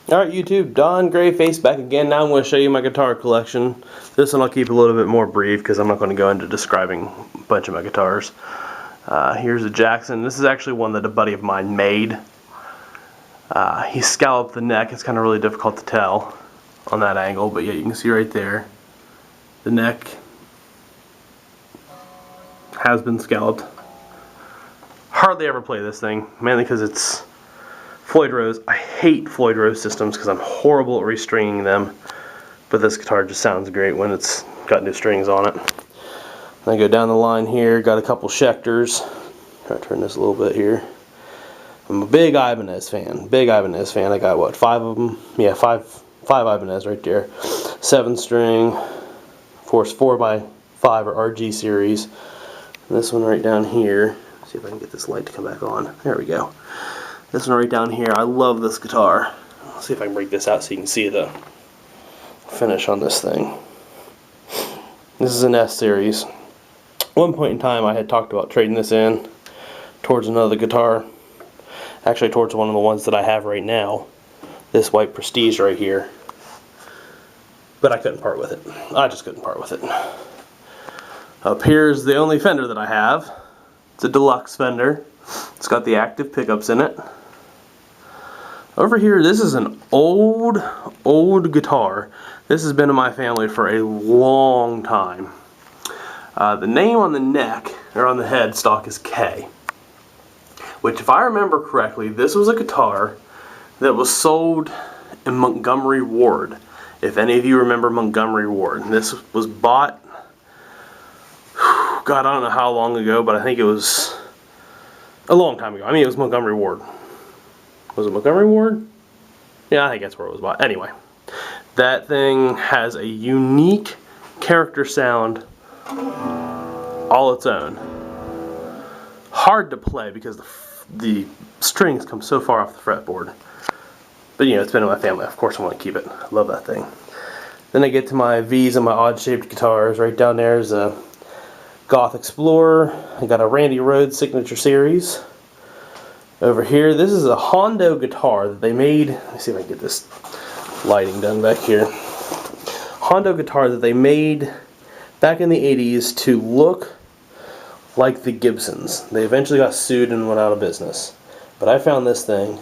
Alright YouTube, Don Grayface back again. Now I'm going to show you my guitar collection. This one I'll keep a little bit more brief because I'm not going to go into describing a bunch of my guitars. Here's a Jackson. This is actually one that a buddy of mine made. He scalloped the neck. It's kind of really difficult to tell on that angle, but yeah, you can see right there. The neck has been scalloped. Hardly ever play this thing, mainly because it's Floyd Rose. I hate Floyd Rose systems because I'm horrible at restringing them, but this guitar just sounds great when it's got new strings on it. I go down the line here, got a couple Schecters. Try to turn this a little bit here. I'm a big Ibanez fan. I got what, 5 of them? Yeah, five Ibanez right there. 7-string, of course 4x5 or RG series. And this one right down here. Let's see if I can get this light to come back on. There we go. This one right down here, I love this guitar. Let's see if I can break this out so you can see the finish on this thing. This is an S series. At one point in time I had talked about trading this in towards another guitar. Actually towards one of the ones that I have right now. This white Prestige right here. But I couldn't part with it. I just couldn't part with it. Up here's the only Fender that I have. It's a deluxe Fender. It's got the active pickups in it. Over here, this is an old guitar. This has been in my family for a long time. The name on the neck, or on the headstock, is K. Which, if I remember correctly, this was a guitar that was sold in Montgomery Ward. If any of you remember Montgomery Ward. This was bought, God, I don't know how long ago, but I think it was a long time ago. I mean, it was Montgomery Ward. Was it Montgomery Ward? Yeah, I think that's where it was bought. Anyway, that thing has a unique character sound all its own. Hard to play because the strings come so far off the fretboard. But you know, it's been in my family. Of course I want to keep it. I love that thing. Then I get to my V's and my odd-shaped guitars. Right down there is a Goth Explorer. I got a Randy Rhoads Signature Series. Over here, this is a Hondo guitar that they made. Let me see if I can get this lighting done back here. Hondo guitar that they made back in the 80s to look like the Gibsons. They eventually got sued and went out of business. But I found this thing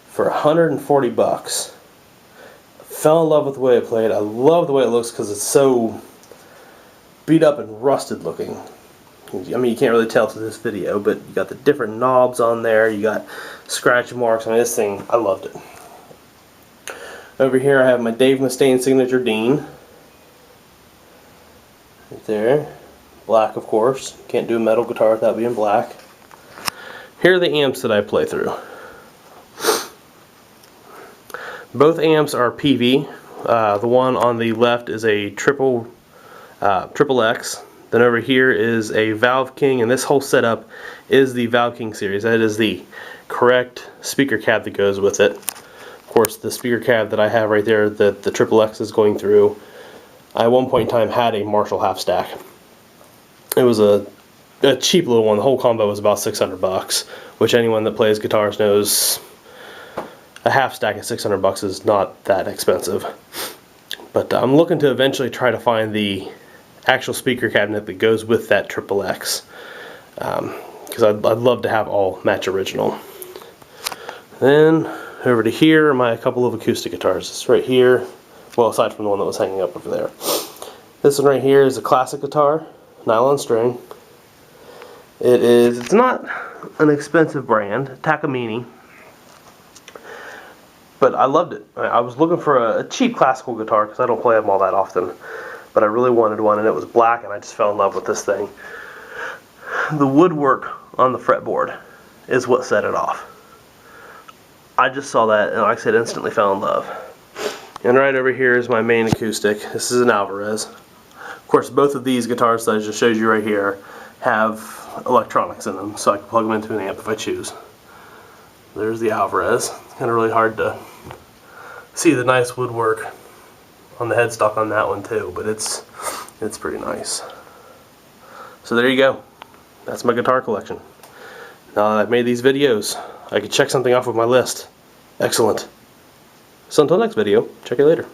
for 140 bucks. Fell in love with the way it played. I love the way it looks because it's so beat up and rusted looking. I mean, you can't really tell to this video, but you got the different knobs on there. You got scratch marks. I mean, this thing, I loved it. Over here, I have my Dave Mustaine Signature Dean. Right there. Black, of course. Can't do a metal guitar without being black. Here are the amps that I play through. Both amps are PV. The one on the left is a triple X. Then over here is a Valve King, and this whole setup is the Valve King series. That is the correct speaker cab that goes with it. Of course, the speaker cab that I have right there that the Triple X is going through, I at one point in time had a Marshall half stack. It was a cheap little one. The whole combo was about 600 bucks, which anyone that plays guitars knows a half stack at 600 bucks is not that expensive. But I'm looking to eventually try to find the actual speaker cabinet that goes with that Triple X, because I'd love to have all match original. Then over to here are my couple of acoustic guitars. This right here, well, aside from the one that was hanging up over there. This one right here is a classic guitar, nylon string. It's not an expensive brand, Takamine, but I loved it. I was looking for a cheap classical guitar because I don't play them all that often. But I really wanted one, and it was black, and I just fell in love with this thing. The woodwork on the fretboard is what set it off. I just saw that, and like I said, instantly fell in love. And right over here is my main acoustic. This is an Alvarez. Of course, both of these guitars that I just showed you right here have electronics in them, so I can plug them into an amp if I choose. There's the Alvarez. It's kind of really hard to see the nice woodwork on the headstock on that one too, but it's pretty nice. So there you go. That's my guitar collection. Now that I've made these videos, I can check something off of my list. Excellent. So until next video, check you later.